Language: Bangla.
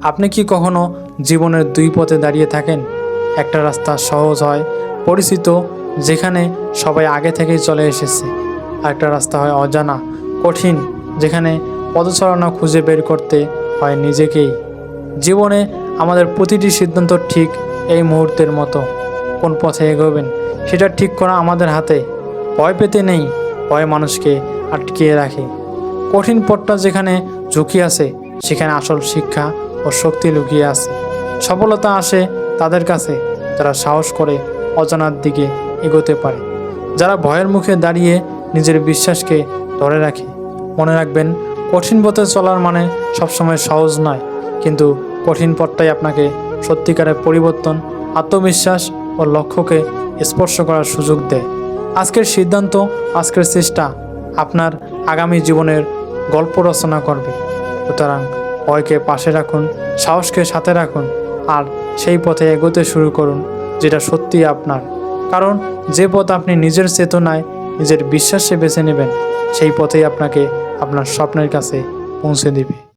আপনি কি কখনো জীবনের দুই পথে দাঁড়িয়ে থাকেন? একটা রাস্তা সহজ হয়, পরিচিত, যেখানে সবাই আগে থেকেই চলে এসেছে। আরেকটা রাস্তা হয় অজানা, কঠিন, যেখানে পদচারণা খুঁজে বের করতে হয় নিজেকেই। জীবনে আমাদের প্রতিটি সিদ্ধান্ত ঠিক এই মুহূর্তের মতো। কোন পথে এগোবেন সেটা ঠিক করা আমাদের হাতে। ভয় পেতে নেই, ভয় মানুষকে আটকিয়ে রাখে। কঠিন পথটা যেখানে ঝুঁকি আছে, সেখানে আসল শিক্ষা ও শক্তি লুকিয়ে আছে। সফলতা আসে তাদের কাছে যারা সাহস করে অজানার দিকে এগোতে পারে, যারা ভয়ের মুখে দাঁড়িয়ে নিজের বিশ্বাসকে ধরে রাখে। মনে রাখবেন, কঠিন পথে চলার মানে সবসময় সহজ নয়, কিন্তু কঠিন পথটাই আপনাকে সত্যিকারের পরিবর্তন, আত্মবিশ্বাস ও লক্ষ্যকে স্পর্শ করার সুযোগ দেয়। আজকের সিদ্ধান্ত, আজকের চেষ্টা আপনার আগামী জীবনের গল্প রচনা করবে। সুতরাং ভয়কে পাশে রাখুন, সাহসকে সাথে রাখুন, আর সেই পথে এগোতে শুরু করুন যেটা সত্যিই আপনার। কারণ যে পথ আপনি নিজের চেতনায়, নিজের বিশ্বাসে বেছে নেবেন, সেই পথেই আপনাকে আপনার স্বপ্নের কাছে পৌঁছে দেবে।